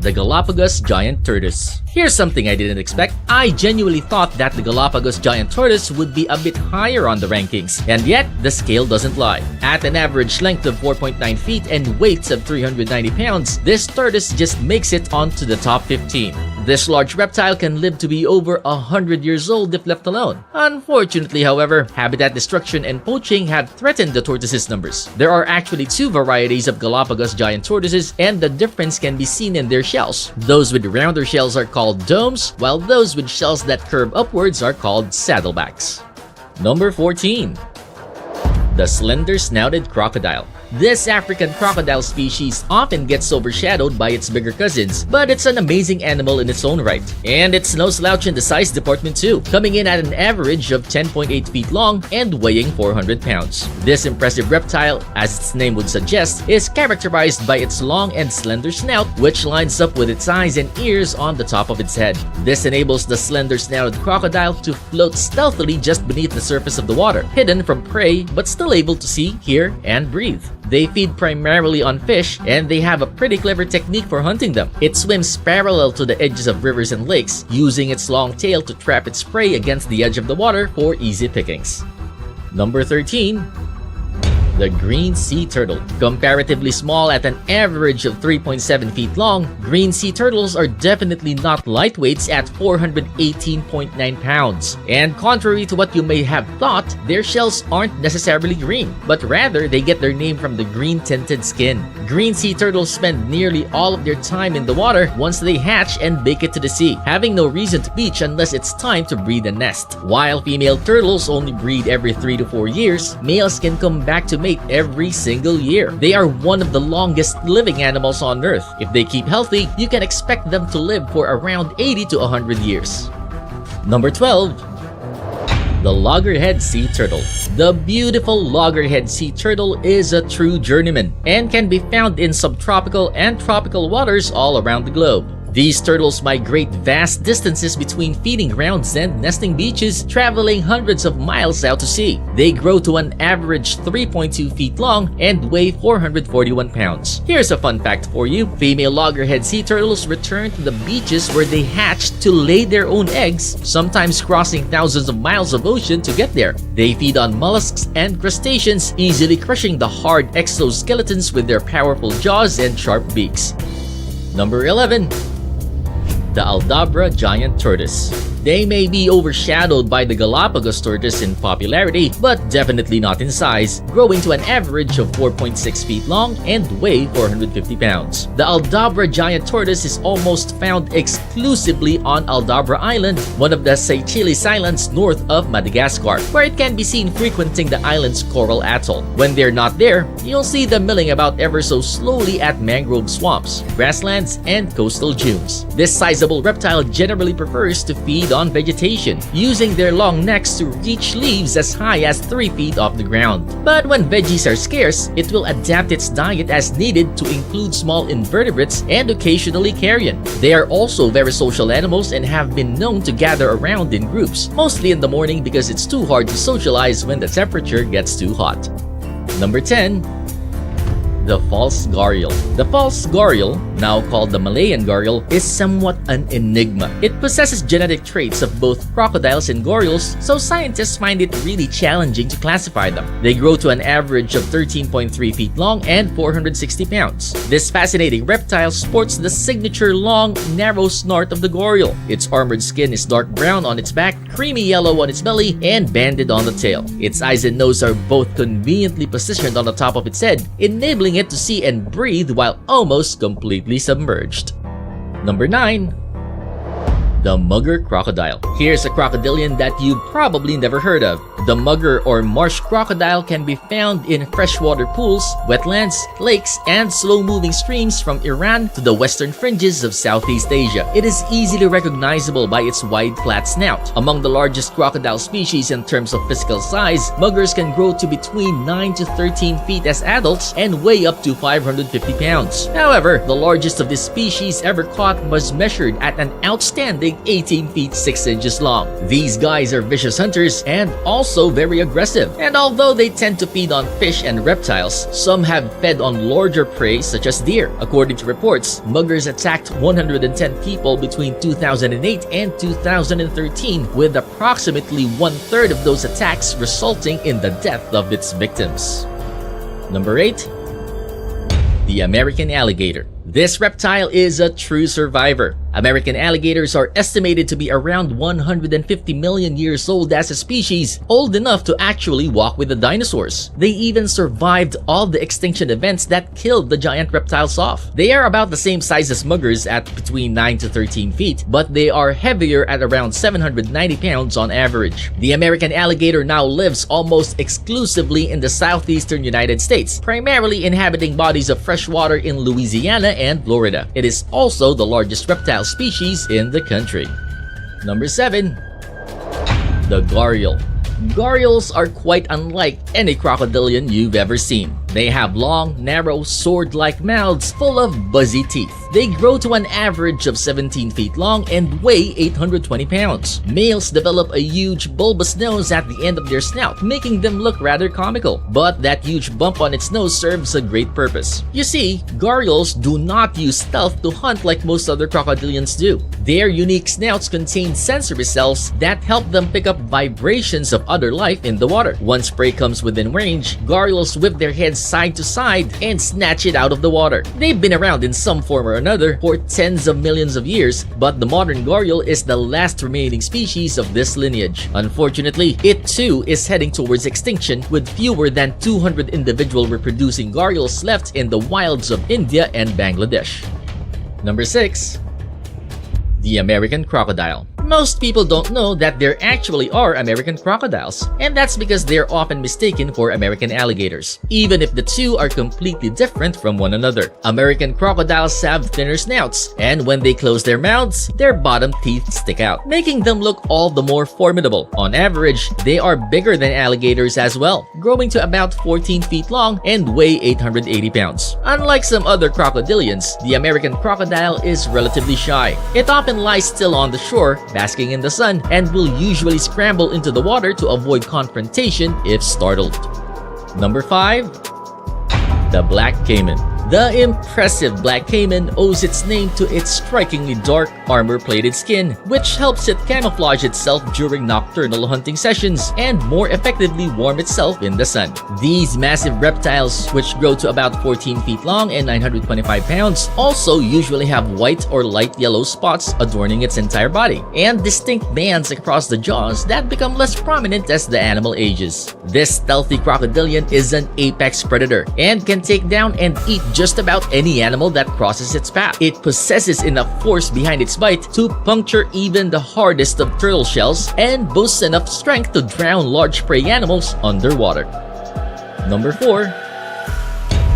the Galapagos giant tortoise. Here's something I didn't expect. I genuinely thought that the Galapagos giant tortoise would be a bit higher on the rankings, and yet the scale doesn't lie. At an average length of 4.9 feet and weights of 390 pounds, this tortoise just makes it onto the top 15. This large reptile can live to be over 100 years old if left alone. Unfortunately, however, habitat destruction and poaching have threatened the tortoise's numbers. There are actually two varieties of Galapagos giant tortoises, and the difference can be seen in their shells. Those with rounder shells are called domes, while those with shells that curve upwards are called saddlebacks. Number 14. The slender-snouted crocodile. This African crocodile species often gets overshadowed by its bigger cousins, but it's an amazing animal in its own right. And it's no slouch in the size department too, coming in at an average of 10.8 feet long and weighing 400 pounds. This impressive reptile, as its name would suggest, is characterized by its long and slender snout, which lines up with its eyes and ears on the top of its head. This enables the slender-snouted crocodile to float stealthily just beneath the surface of the water, hidden from prey but still able to see, hear, and breathe. They feed primarily on fish, and they have a pretty clever technique for hunting them. It swims parallel to the edges of rivers and lakes, using its long tail to trap its prey against the edge of the water for easy pickings. Number 13. The green sea turtle. Comparatively small at an average of 3.7 feet long, green sea turtles are definitely not lightweights at 418.9 pounds. And contrary to what you may have thought, their shells aren't necessarily green, but rather they get their name from the green-tinted skin. Green sea turtles spend nearly all of their time in the water once they hatch and make it to the sea, having no reason to beach unless it's time to breed a nest. While female turtles only breed every 3 to 4 years, males can come back to mate every single year. They are one of the longest living animals on Earth. If they keep healthy, you can expect them to live for around 80 to 100 years. Number 12. The loggerhead sea turtle. The beautiful loggerhead sea turtle is a true journeyman and can be found in subtropical and tropical waters all around the globe. These turtles migrate vast distances between feeding grounds and nesting beaches, traveling hundreds of miles out to sea. They grow to an average 3.2 feet long and weigh 441 pounds. Here's a fun fact for you. Female loggerhead sea turtles return to the beaches where they hatched to lay their own eggs, sometimes crossing thousands of miles of ocean to get there. They feed on mollusks and crustaceans, easily crushing the hard exoskeletons with their powerful jaws and sharp beaks. Number 11. The Aldabra giant tortoise. They may be overshadowed by the Galapagos tortoise in popularity, but definitely not in size, growing to an average of 4.6 feet long and weigh 450 pounds. The Aldabra giant tortoise is almost found exclusively on Aldabra Island, one of the Seychelles Islands north of Madagascar, where it can be seen frequenting the island's coral atoll. When they're not there, you'll see them milling about ever so slowly at mangrove swamps, grasslands, and coastal dunes. This sizable reptile generally prefers to feed on vegetation, using their long necks to reach leaves as high as 3 feet off the ground. But when veggies are scarce, it will adapt its diet as needed to include small invertebrates and occasionally carrion. They are also very social animals and have been known to gather around in groups, mostly in the morning because it's too hard to socialize when the temperature gets too hot. Number 10. The false gharial. The false gharial, now called the Malayan gharial, is somewhat an enigma. It possesses genetic traits of both crocodiles and gharials, so scientists find it really challenging to classify them. They grow to an average of 13.3 feet long and 460 pounds. This fascinating reptile sports the signature long, narrow snout of the gharial. Its armored skin is dark brown on its back, creamy yellow on its belly, and banded on the tail. Its eyes and nose are both conveniently positioned on the top of its head, enabling it to see and breathe while almost completely submerged. Number 9. The mugger crocodile. Here's a crocodilian that you've probably never heard of. The mugger or marsh crocodile can be found in freshwater pools, wetlands, lakes, and slow-moving streams from Iran to the western fringes of Southeast Asia. It is easily recognizable by its wide, flat snout. Among the largest crocodile species in terms of physical size, muggers can grow to between 9 to 13 feet as adults and weigh up to 550 pounds. However, the largest of this species ever caught was measured at an outstanding reaching 18 feet 6 inches long. These guys are vicious hunters and also very aggressive. And although they tend to feed on fish and reptiles, some have fed on larger prey such as deer. According to reports, muggers attacked 110 people between 2008 and 2013, with approximately one-third of those attacks resulting in the death of its victims. Number 8. The American alligator. This reptile is a true survivor. American alligators are estimated to be around 150 million years old as a species, old enough to actually walk with the dinosaurs. They even survived all the extinction events that killed the giant reptiles off. They are about the same size as muggers at between 9 to 13 feet, but they are heavier at around 790 pounds on average. The American alligator now lives almost exclusively in the southeastern United States, primarily inhabiting bodies of fresh water in Louisiana and Florida. It is also the largest reptile species in the country. Number 7. The gharial. Gharials are quite unlike any crocodilian you've ever seen. They have long, narrow, sword-like mouths full of buzzy teeth. They grow to an average of 17 feet long and weigh 820 pounds. Males develop a huge bulbous nose at the end of their snout, making them look rather comical. But that huge bump on its nose serves a great purpose. You see, gharials do not use stealth to hunt like most other crocodilians do. Their unique snouts contain sensory cells that help them pick up vibrations of other life in the water. Once prey comes within range, gharials whip their heads side to side and snatch it out of the water. They've been around in some form or another for tens of millions of years, but the modern gharial is the last remaining species of this lineage. Unfortunately, it too is heading towards extinction, with fewer than 200 individual reproducing gharials left in the wilds of India and Bangladesh. Number 6. The American crocodile. Most people don't know that there actually are American crocodiles, and that's because they're often mistaken for American alligators, even if the two are completely different from one another. American crocodiles have thinner snouts, and when they close their mouths, their bottom teeth stick out, making them look all the more formidable. On average, they are bigger than alligators as well, growing to about 14 feet long and weigh 880 pounds. Unlike some other crocodilians, the American crocodile is relatively shy. It often lies still on the shore, basking in the sun, and will usually scramble into the water to avoid confrontation if startled. Number 5. The black caiman. The impressive black caiman owes its name to its strikingly dark, armor-plated skin, which helps it camouflage itself during nocturnal hunting sessions and more effectively warm itself in the sun. These massive reptiles, which grow to about 14 feet long and 925 pounds, also usually have white or light yellow spots adorning its entire body, and distinct bands across the jaws that become less prominent as the animal ages. This stealthy crocodilian is an apex predator and can take down and eat just about any animal that crosses its path. It possesses enough force behind its bite to puncture even the hardest of turtle shells and boasts enough strength to drown large prey animals underwater. Number 4.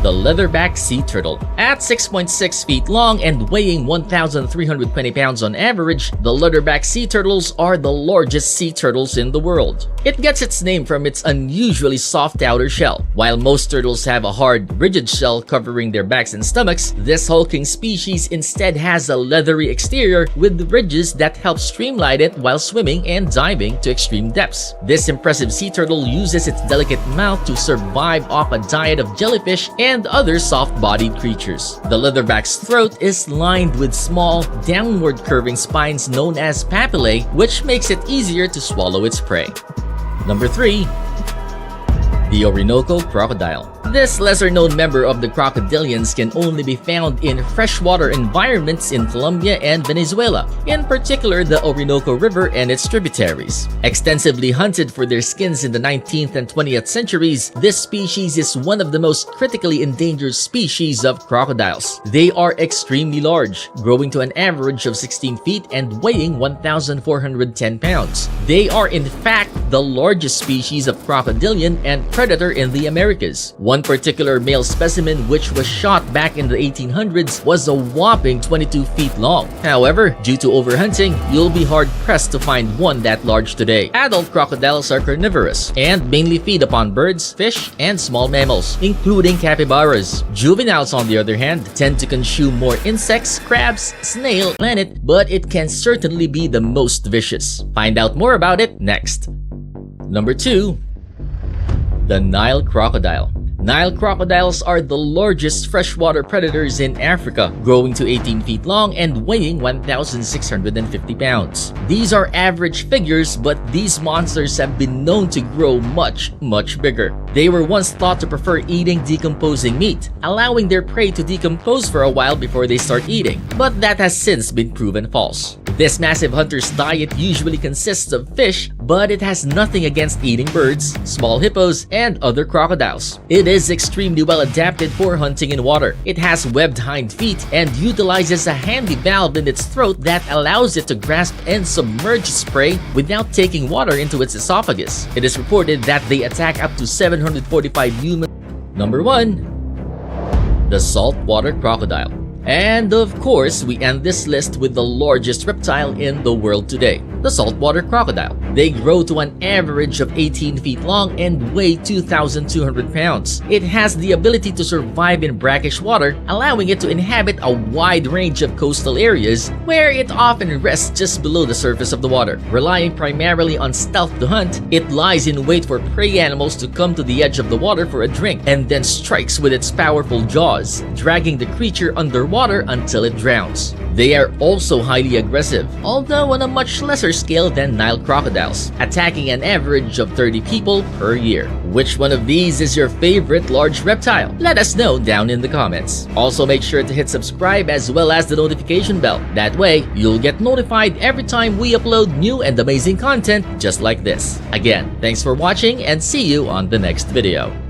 The leatherback sea turtle. At 6.6 feet long and weighing 1,320 pounds on average, the leatherback sea turtles are the largest sea turtles in the world. It gets its name from its unusually soft outer shell. While most turtles have a hard, rigid shell covering their backs and stomachs, this hulking species instead has a leathery exterior with ridges that help streamline it while swimming and diving to extreme depths. This impressive sea turtle uses its delicate mouth to survive off a diet of jellyfish and other soft-bodied creatures. The leatherback's throat is lined with small, downward curving spines known as papillae, which makes it easier to swallow its prey. Number 3. The Orinoco crocodile. This lesser-known member of the crocodilians can only be found in freshwater environments in Colombia and Venezuela, in particular the Orinoco River and its tributaries. Extensively hunted for their skins in the 19th and 20th centuries, this species is one of the most critically endangered species of crocodiles. They are extremely large, growing to an average of 16 feet and weighing 1,410 pounds. They are in fact the largest species of crocodilian and predator in the Americas. One particular male specimen, which was shot back in the 1800s, was a whopping 22 feet long. However, due to overhunting, you'll be hard-pressed to find one that large today. Adult crocodiles are carnivorous and mainly feed upon birds, fish, and small mammals, including capybaras. Juveniles, on the other hand, tend to consume more insects, crabs, snail, planet, but it can certainly be the most vicious. Find out more about it next. Number 2. The Nile crocodile. Nile crocodiles are the largest freshwater predators in Africa, growing to 18 feet long and weighing 1,650 pounds. These are average figures, but these monsters have been known to grow much bigger. They were once thought to prefer eating decomposing meat, allowing their prey to decompose for a while before they start eating, but that has since been proven false. This massive hunter's diet usually consists of fish, but it has nothing against eating birds, small hippos, and other crocodiles. It is extremely well adapted for hunting in water. It has webbed hind feet and utilizes a handy valve in its throat that allows it to grasp and submerge its prey without taking water into its esophagus. It is reported that they attack up to 745 humans. Number 1. The saltwater crocodile. And of course, we end this list with the largest reptile in the world today, the saltwater crocodile. They grow to an average of 18 feet long and weigh 2,200 pounds. It has the ability to survive in brackish water, allowing it to inhabit a wide range of coastal areas where it often rests just below the surface of the water. Relying primarily on stealth to hunt, it lies in wait for prey animals to come to the edge of the water for a drink and then strikes with its powerful jaws, dragging the creature underwater until it drowns. They are also highly aggressive, although on a much lesser scale than Nile crocodiles, attacking an average of 30 people per year. Which one of these is your favorite large reptile? Let us know down in the comments. Also, make sure to hit subscribe as well as the notification bell. That way, you'll get notified every time we upload new and amazing content just like this. Again, thanks for watching and see you on the next video.